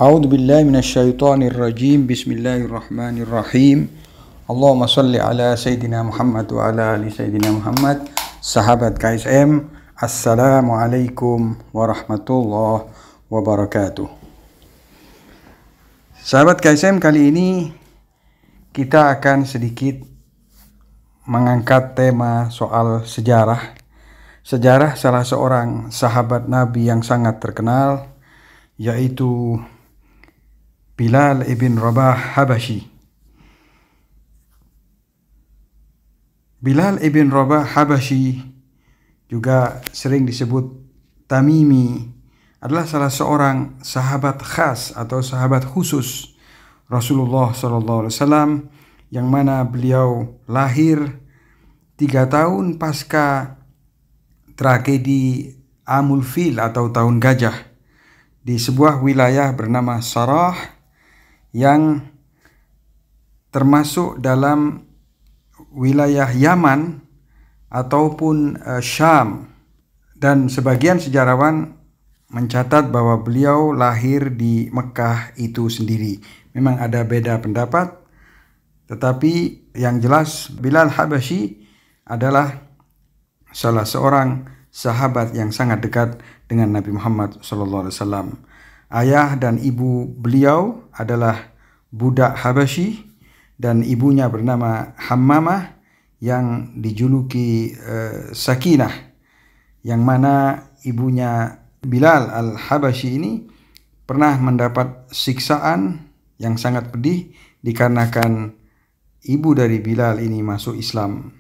A'udzu billahi minasyaitonir rajim. Bismillahirrahmanirrahim. Allahumma shalli ala Sayyidina Muhammad wa ala ali Sayyidina Muhammad. Sahabat KSM, Assalamualaikum warahmatullahi wabarakatuh. Sahabat KSM, kali ini kita akan sedikit mengangkat tema soal sejarah. Sejarah salah seorang sahabat Nabi yang sangat terkenal, yaitu Bilal ibn Rabah Habashi. Bilal ibn Rabah Habashi, juga sering disebut Tamimi, adalah salah seorang sahabat khas atau sahabat khusus Rasulullah SAW, yang mana beliau lahir 3 tahun pasca tragedi Amul Fil atau Tahun Gajah di sebuah wilayah bernama Sarah, yang termasuk dalam wilayah Yaman ataupun Syam, dan sebagian sejarawan mencatat bahwa beliau lahir di Mekah itu sendiri. Memang ada beda pendapat, tetapi yang jelas Bilal Habashi adalah salah seorang sahabat yang sangat dekat dengan Nabi Muhammad SAW. Ayah dan ibu beliau adalah budak Habashi, dan ibunya bernama Hammamah yang dijuluki Sakinah, yang mana ibunya Bilal al-Habashi ini pernah mendapat siksaan yang sangat pedih dikarenakan ibu dari Bilal ini masuk Islam.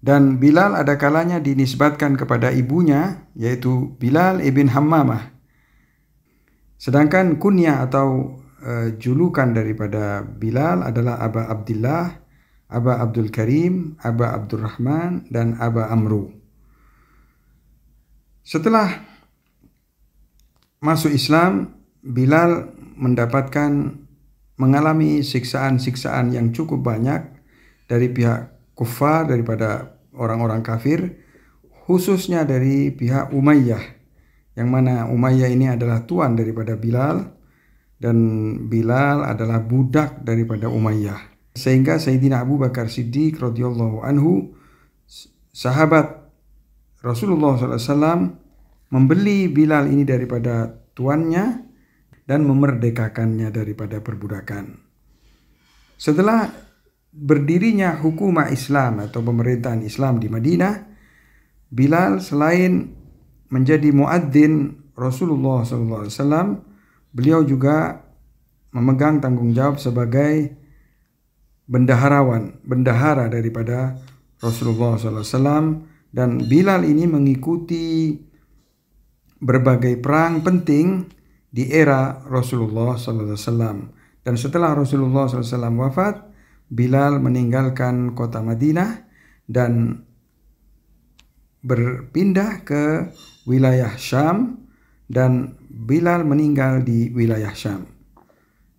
Dan Bilal ada kalanya dinisbatkan kepada ibunya, yaitu Bilal ibn Hammamah. Sedangkan kunyah atau julukan daripada Bilal adalah Aba Abdullah, Aba Abdul Karim, Aba Abdurrahman, dan Aba Amru. Setelah masuk Islam, Bilal mengalami siksaan-siksaan yang cukup banyak dari pihak kufar, daripada orang-orang kafir, khususnya dari pihak Umayyah, yang mana Umayyah ini adalah tuan daripada Bilal, dan Bilal adalah budak daripada Umayyah. Sehingga Sayyidina Abu Bakar Siddiq radhiyallahu anhu, sahabat Rasulullah SAW, membeli Bilal ini daripada tuannya dan memerdekakannya daripada perbudakan. Setelah berdirinya hukumah Islam atau pemerintahan Islam di Madinah, Bilal selain menjadi muadzin Rasulullah SAW, beliau juga memegang tanggung jawab sebagai bendahara daripada Rasulullah SAW, dan Bilal ini mengikuti berbagai perang penting di era Rasulullah SAW. Dan setelah Rasulullah SAW wafat, Bilal meninggalkan kota Madinah dan berpindah ke wilayah Syam, dan Bilal meninggal di wilayah Syam.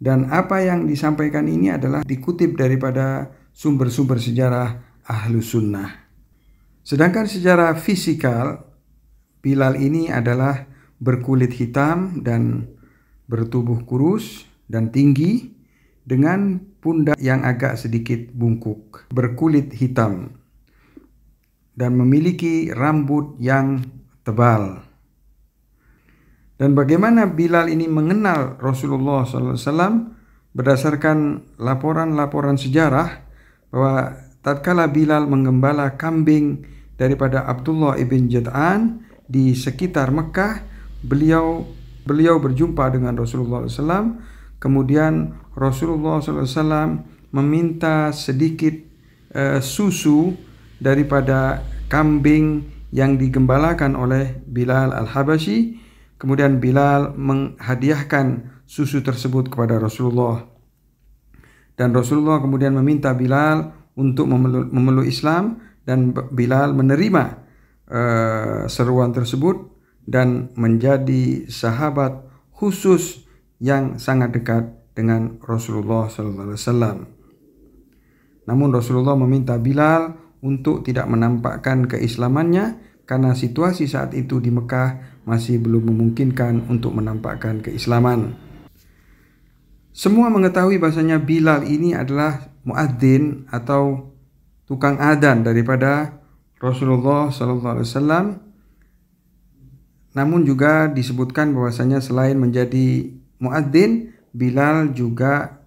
Dan apa yang disampaikan ini adalah dikutip daripada sumber-sumber sejarah Ahlus Sunnah. Sedangkan secara fisikal, Bilal ini adalah berkulit hitam dan bertubuh kurus dan tinggi, dengan pundak yang agak sedikit bungkuk, berkulit hitam, dan memiliki rambut yang tebal. Dan bagaimana Bilal ini mengenal Rasulullah SAW berdasarkan laporan-laporan sejarah, bahwa tatkala Bilal menggembala kambing daripada Abdullah ibn Jad'an di sekitar Mekah, beliau berjumpa dengan Rasulullah SAW. Kemudian Rasulullah SAW meminta sedikit susu daripada kambing yang digembalakan oleh Bilal al-Habashi. Kemudian Bilal menghadiahkan susu tersebut kepada Rasulullah, dan Rasulullah kemudian meminta Bilal untuk memeluk Islam, dan Bilal menerima seruan tersebut dan menjadi sahabat khusus yang sangat dekat dengan Rasulullah SAW. Namun Rasulullah meminta Bilal untuk tidak menampakkan keislamannya, karena situasi saat itu di Mekah masih belum memungkinkan untuk menampakkan keislaman. Semua mengetahui bahasanya Bilal ini adalah muadzin atau tukang adzan daripada Rasulullah SAW. Namun juga disebutkan bahwasanya selain menjadi muadzin, Bilal juga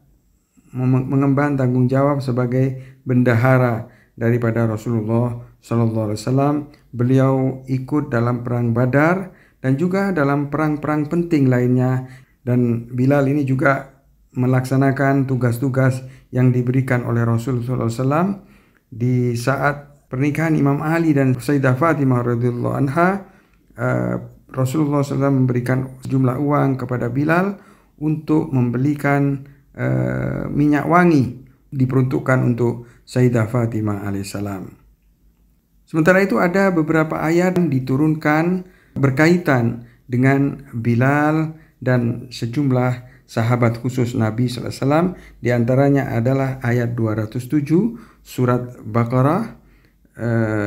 mengemban tanggung jawab sebagai bendahara daripada Rasulullah SAW. Beliau ikut dalam perang Badar dan juga dalam perang-perang penting lainnya. Dan Bilal ini juga melaksanakan tugas-tugas yang diberikan oleh Rasulullah SAW di saat pernikahan Imam Ali dan Sayyidah Fatimah radhiyallahu anha. Rasulullah SAW memberikan sejumlah uang kepada Bilal untuk membelikan minyak wangi diperuntukkan untuk Sayyidah Fatimah alaihissalam. Sementara itu ada beberapa ayat yang diturunkan berkaitan dengan Bilal dan sejumlah sahabat khusus Nabi SAW. Di antaranya adalah ayat 207 surat Baqarah.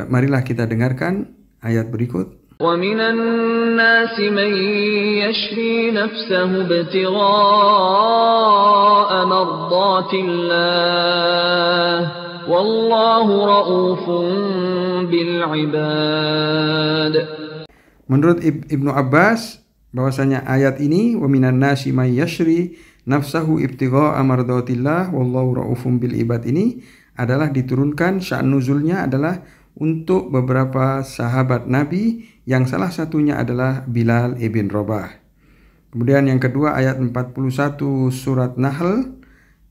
Marilah kita dengarkan ayat berikut. وَمِنَ النَّاسِ مَن يَشْرِي نَفْسَهُ ابْتِغَاءَ مَرْضَاتِ اللَّهِ وَاللَّهُ رَءُوفٌ بِالْعِبَادِ. Menurut Ibnu Abbas, bahwasanya ayat ini وَمِنَ النَّاسِ مَن يَشْرِي نَفْسَهُ ابْتِغَاءَ مَرْضَاتِ اللَّهِ وَاللَّهُ رَءُوفٌ بِالْعِبَادِ ini adalah diturunkan, sya'an nuzulnya adalah untuk beberapa sahabat Nabi yang salah satunya adalah Bilal ibn Rabah. Kemudian yang kedua ayat 41 surat Nahl,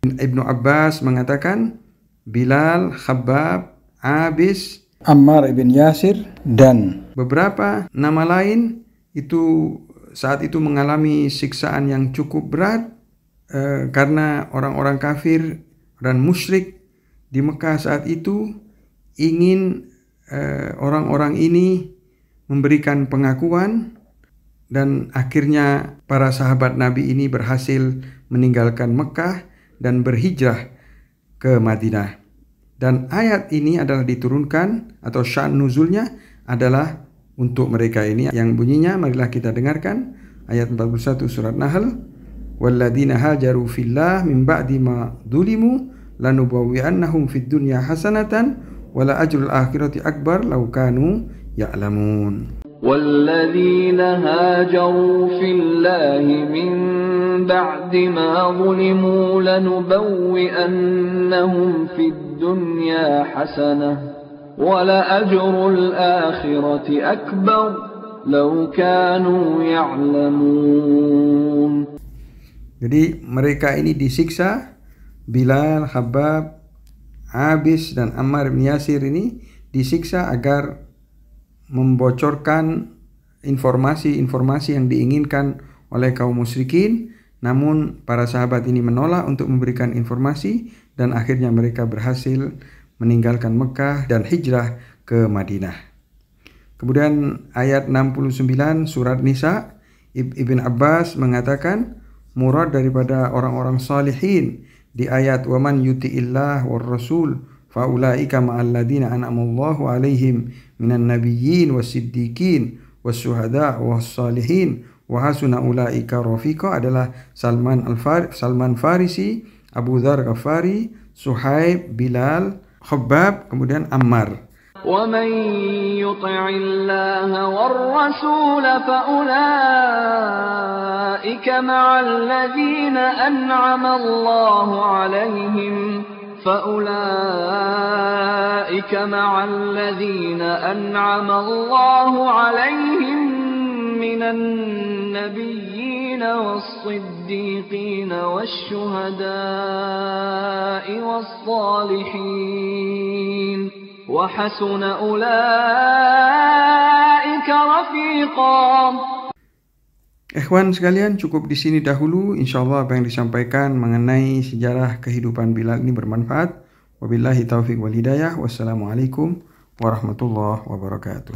Ibnu Abbas mengatakan Bilal, Khabbab, Abis, Ammar ibn Yasir dan beberapa nama lain itu saat itu mengalami siksaan yang cukup berat karena orang-orang kafir dan musyrik di Mekah saat itu ingin orang-orang ini memberikan pengakuan, dan akhirnya para sahabat Nabi ini berhasil meninggalkan Mekah dan berhijrah ke Madinah. Dan ayat ini adalah diturunkan atau sya'an nuzulnya adalah untuk mereka ini yang bunyinya, marilah kita dengarkan ayat 41 surat Nahl. Walladzina hajaru fillah min ba'di ma dzulimu lanubawwi'annahum fid dunya hasanatan wala ajrul akhirati akbar law kanu ya'lamun. والذين هاجروا في الله من بعد ما ظلموا لنبوئنهم في الدنيا حسنة ولأجر الآخرة أكبر لو كانوا يعلمون. Jadi mereka ini disiksa, Bilal, Khabbab, Abis dan Ammar bin Yasir ini disiksa agar membocorkan informasi-informasi yang diinginkan oleh kaum musyrikin, namun para sahabat ini menolak untuk memberikan informasi dan akhirnya mereka berhasil meninggalkan Mekah dan hijrah ke Madinah. Kemudian ayat 69 surat Nisa, Ibn Abbas mengatakan murad daripada orang-orang salihin di ayat waman yuti'illah war rasul faulaika ma'al ladina an'amallahu alaihim minan nabiyyin wasiddiqin wasyuhada wassalihin wa hasuna ulaika rafiqa adalah Salman Farisi, Abu Dzar Ghafari, Suhaib, Bilal, Khabbab, kemudian Ammar. وَمَن يُطِعِ اللَّهَ وَالرَّسُولَ فَأُولَئِكَ مَعَ الَّذِينَ أَنْعَمَ اللَّهُ عَلَيْهِمْ مِنَ النَّبِيِّينَ وَالصِّدِّيقِينَ وَالشُّهَدَاءِ وَالصَّالِحِينَ وَحَسُنَ أُولَئِكَ رَفِيقًا. Ikhwan sekalian, cukup di sini dahulu. Insyaallah apa yang disampaikan mengenai sejarah kehidupan Bilal ini bermanfaat. Wabillahi taufiq wal hidayah. Wassalamualaikum warahmatullahi wabarakatuh.